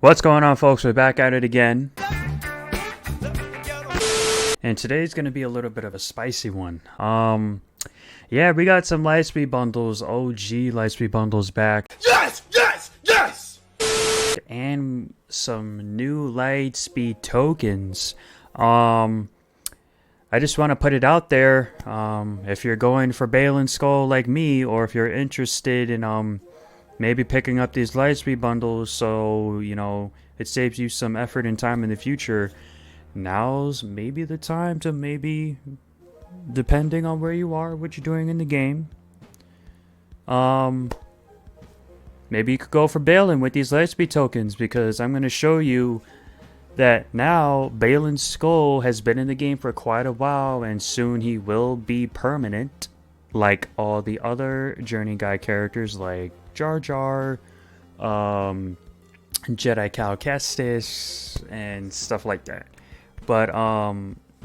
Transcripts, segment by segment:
What's going on, folks? We're back at it again. And today's going to be a little bit of a spicy one. Yeah, we got some Lightspeed bundles, OG Lightspeed bundles back. Yes! Yes! Yes! And some new Lightspeed tokens. I just want to put it out there. If you're going for Baylan Skoll like me, or if you're interested in maybe picking up these Lightspeed bundles, so you know it saves you some effort and time in the future, now's maybe the time to maybe, depending on where you are, what you're doing in the game, maybe you could go for Baylan with these Lightspeed tokens, because I'm going to show you that now Baylan Skoll has been in the game for quite a while, and soon he will be permanent, like all the other Journey Guide characters like Jar Jar, Jedi Cal Kestis, and stuff like that. But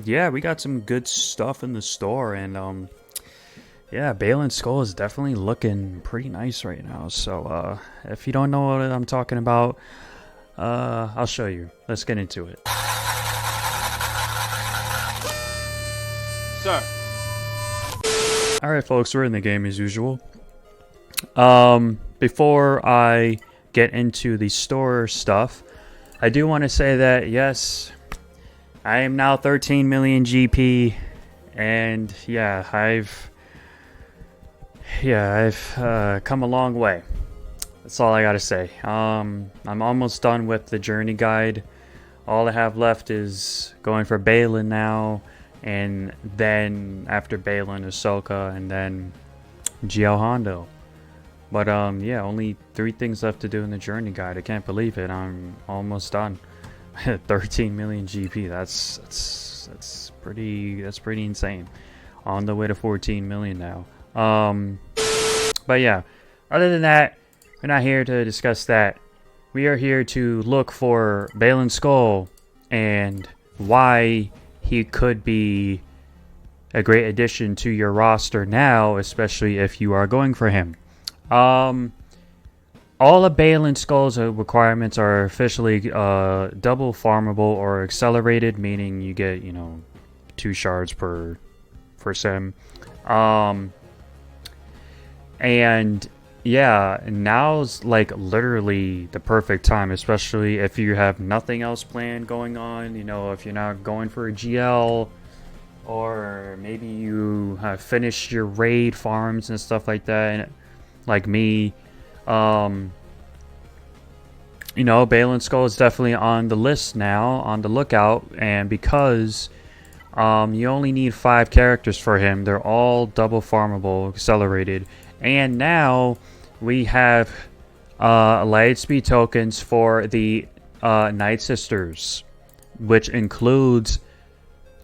yeah, we got some good stuff in the store, and yeah, Baylan Skoll is definitely looking pretty nice right now. So if you don't know what I'm talking about, I'll show you. Let's get into it. Sir. Alright, folks, we're in the game as usual. Before I get into the store stuff, I do want to say that yes, I am now 13 million GP, and yeah, I've come a long way. That's all I gotta say. I'm almost done with the Journey Guide. All I have left is going for Baylan now, and then after Baylan, Ahsoka, and then Geo Hondo. But yeah, only 3 things left to do in the Journey Guide. I can't believe it. I'm almost done. 13 million GP. That's pretty insane. On the way to 14 million now. But yeah, other than that, we're not here to discuss that. We are here to look for Baylan Skoll and why he could be a great addition to your roster now, especially if you are going for him. All of Baylan Skoll's requirements are officially double farmable or accelerated, meaning you get, 2 shards per sim. And yeah, now's like literally the perfect time, especially if you have nothing else planned going on. If you're not going for a GL, or maybe you have finished your raid farms and stuff like that, and like me, Baylan Skoll is definitely on the list now, on the lookout. And because you only need 5 characters for him, they're all double farmable, accelerated. And now we have Lightspeed tokens for the Nightsisters, which includes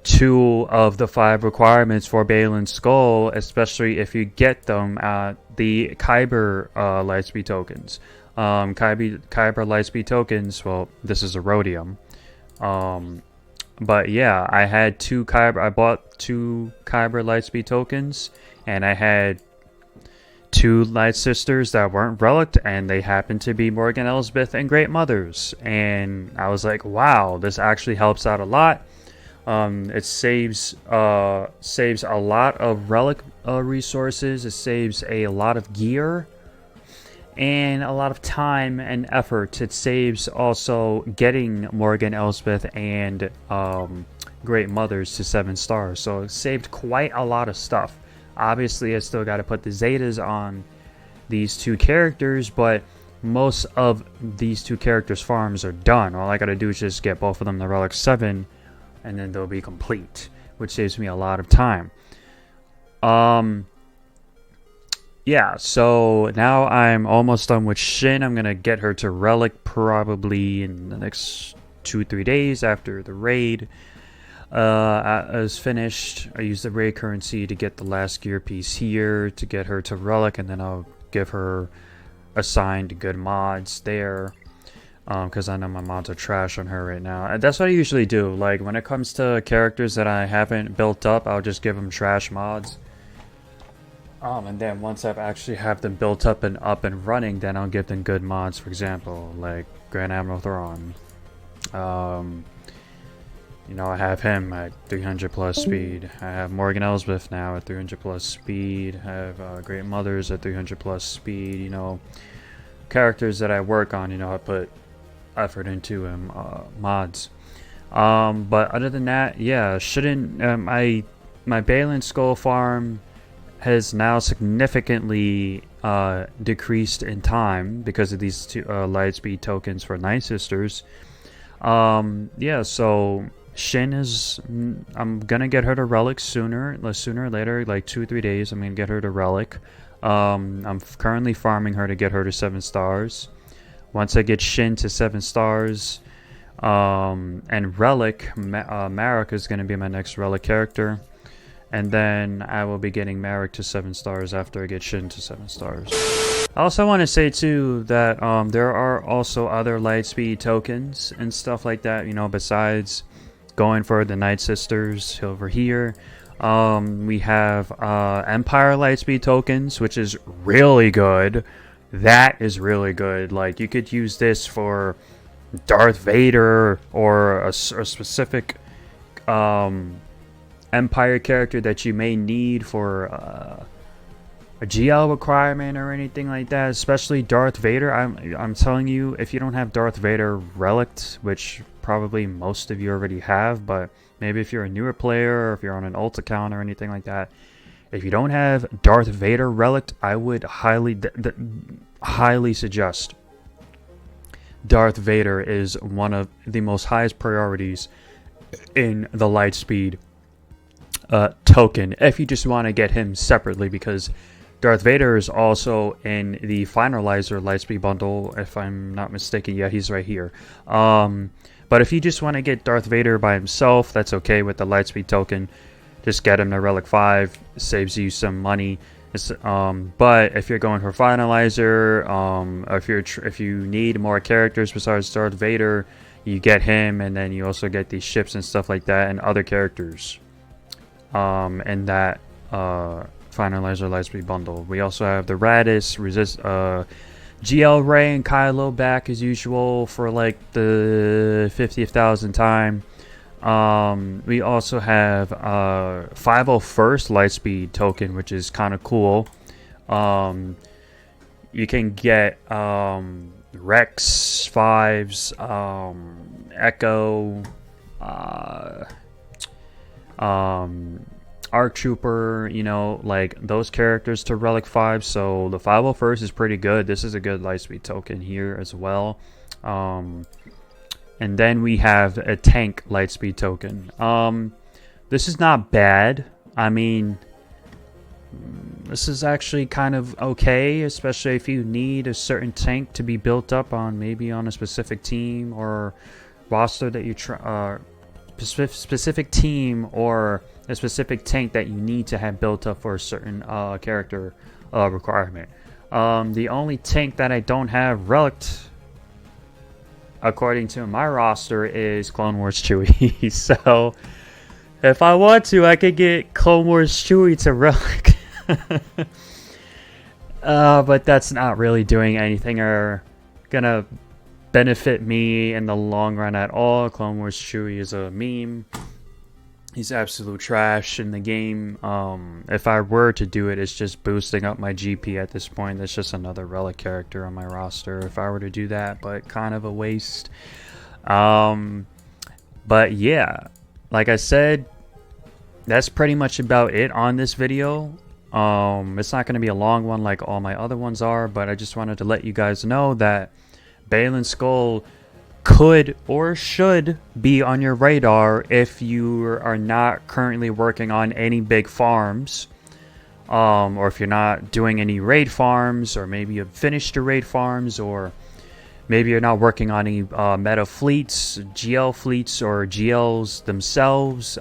2 of the 5 requirements for Baylan Skoll, especially if you get them at the Kyber Lightspeed tokens. Kyber Lightspeed tokens, well, this is a Rhodium. But yeah, I had 2 Kyber. I bought 2 Kyber Lightspeed tokens, and I had 2 Lightsisters that weren't relicked, and they happened to be Morgan Elsbeth and Great Mothers. And I was like, wow, this actually helps out a lot. It saves a lot of relic resources. It saves a lot of gear and a lot of time and effort. It saves also getting Morgan Elsbeth and Great Mothers to 7 stars. So it saved quite a lot of stuff. Obviously, I still got to put the Zetas on these 2 characters, but most of these 2 characters' farms are done. All I got to do is just get both of them to Relic 7, and then they'll be complete, which saves me a lot of time. Yeah, so now I'm almost done with Shin. I'm going to get her to Relic probably in the next 2-3 days after the raid is finished. I use the raid currency to get the last gear piece here to get her to Relic, and then I'll give her assigned good mods there, because I know my mods are trash on her right now. And that's what I usually do. Like when it comes to characters that I haven't built up, I'll just give them trash mods. And then once I've actually have them built up and running, then I'll give them good mods. For example, like Grand Admiral Thrawn. You know, I have him at 300 plus speed. I have Morgan Elsbeth now at 300 plus speed. I have Great Mothers at 300 plus speed. You know, characters that I work on, you know, I put effort into him, mods. But other than that, yeah, shouldn't my Baylan Skoll farm has now significantly decreased in time because of these two Lightspeed tokens for Nightsisters. Yeah, so Shin is, I'm gonna get her to Relic sooner or later, like 2 or 3 days. I'm gonna get her to Relic. I'm currently farming her to get her to 7 stars. Once I get Shin to 7 stars, and Relic, Marek is gonna be my next Relic character. And then I will be getting Marek to 7 stars after I get Shin to 7 stars. I also want to say too that there are also other Lightspeed tokens and stuff like that, you know, besides going for the Nightsisters over here. We have Empire Lightspeed tokens, which is really good. That is really good. Like, you could use this for Darth Vader or a specific Empire character that you may need for a GL requirement or anything like that, especially Darth Vader. I'm telling you, if you don't have Darth Vader Relict, which probably most of you already have, but maybe if you're a newer player or if you're on an alt account or anything like that, if you don't have Darth Vader Relict, I would highly suggest Darth Vader is one of the most highest priorities in the Lightspeed token if you just want to get him separately, because Darth Vader is also in the Finalizer Lightspeed bundle, if I'm not mistaken. Yeah, he's right here. But if you just want to get Darth Vader by himself, that's okay with the Lightspeed token. Just get him to Relic 5, saves you some money. But if you're going for Finalizer, if you need more characters besides Darth Vader, you get him, and then you also get these ships and stuff like that, and other characters in that Finalizer Lightspeed bundle. We also have the Radis, GL Ray and Kylo back as usual for like the 50,000th time. We also have 501st Lightspeed token, which is kind of cool. You can get Rex 5s, Echo, Arc Trooper, you know, like those characters to Relic 5. So the 501st is pretty good. This is a good Lightspeed token here as well. And then we have a tank Lightspeed token. This is not bad. I mean, this is actually kind of okay, especially if you need a certain tank to be built up on, maybe on a specific team or roster that you specific team or a specific tank that you need to have built up for a certain character requirement. The only tank that I don't have relicked, according to my roster, is Clone Wars Chewie. So if I want to, I could get Clone Wars Chewie to relic. But that's not really doing anything or gonna benefit me in the long run at all. Clone Wars Chewie is a meme. He's absolute trash in the game. If I were to do it, it's just boosting up my GP at this point. That's just another relic character on my roster if I were to do that, but kind of a waste. But yeah, like I said, that's pretty much about it on this video. It's not going to be a long one like all my other ones are, but I just wanted to let you guys know that Baylan Skoll could or should be on your radar if you are not currently working on any big farms, or if you're not doing any raid farms, or maybe you've finished your raid farms, or maybe you're not working on any meta fleets, GL fleets, or GLs themselves.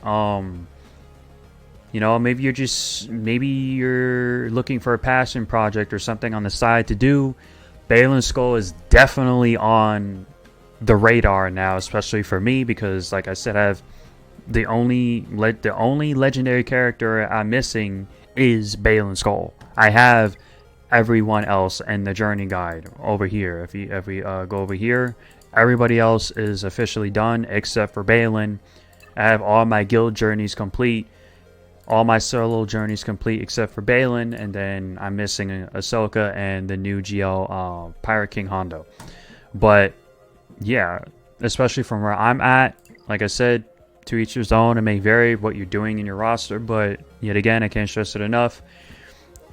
You know, maybe you're looking for a passion project or something on the side to do. Baylan Skoll is definitely on the radar now, especially for me, because like I said, I have the only legendary character I'm missing is Baylan Skoll. I have everyone else in the journey guide over here. If we go over here, Everybody else is officially done except for Baylan. I have all my guild journeys complete, all my solo journeys complete except for Baylan, and then I'm missing Ahsoka and the new GL Pirate King Hondo. But yeah, especially from where I'm at, like I said, to each his own. It may vary what you're doing in your roster, but yet again, I can't stress it enough.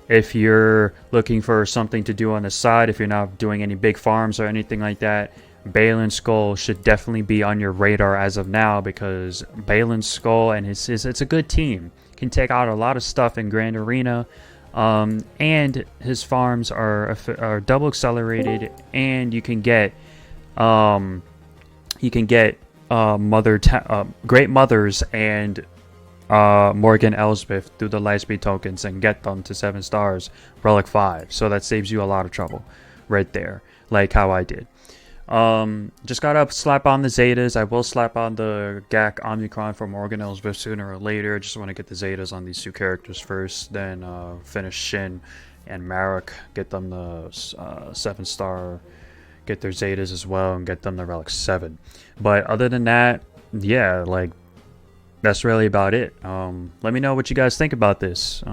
If you're looking for something to do on the side, if you're not doing any big farms or anything like that, Baylan Skoll should definitely be on your radar as of now, because Baylan Skoll and it's a good team. Can take out a lot of stuff in Grand Arena, and his farms are double accelerated, and you can get Great Mothers and Morgan Elsbeth through the Lightspeed tokens and get them to 7 stars Relic 5. So that saves you a lot of trouble right there, like how I did. Just gotta slap on the Zetas. I will slap on the GAC Omnicron for Morgan Elsbeth sooner or later. Just want to get the Zetas on these 2 characters first, then finish Shin and Marek, get them the 7 star, get their Zetas as well, and get them the Relic 7. But other than that, yeah, like, that's really about it. Let me know what you guys think about this.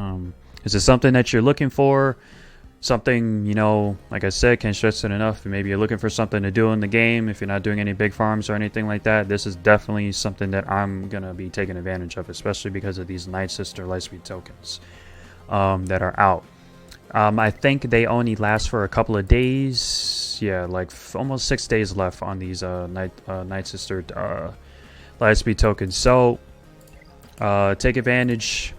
Is it something that you're looking for? Something, you know, like I said, can't stress it enough. Maybe you're looking for something to do in the game. If you're not doing any big farms or anything like that, this is definitely something that I'm going to be taking advantage of, especially because of these Night Sister Lightspeed tokens that are out. I think they only last for a couple of days. Yeah, like almost 6 days left on these Night Sister Lightspeed tokens. So take advantage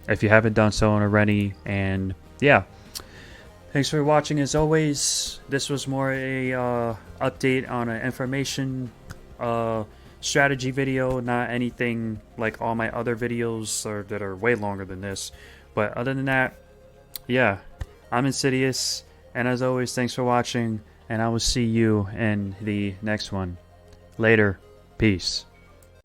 if you haven't done so already. And yeah, thanks for watching. As always, this was more a update on an information strategy video, not anything like all my other videos that are way longer than this. But other than that, yeah, I'm Insidious, and as always, thanks for watching, and I will see you in the next one. Later. Peace.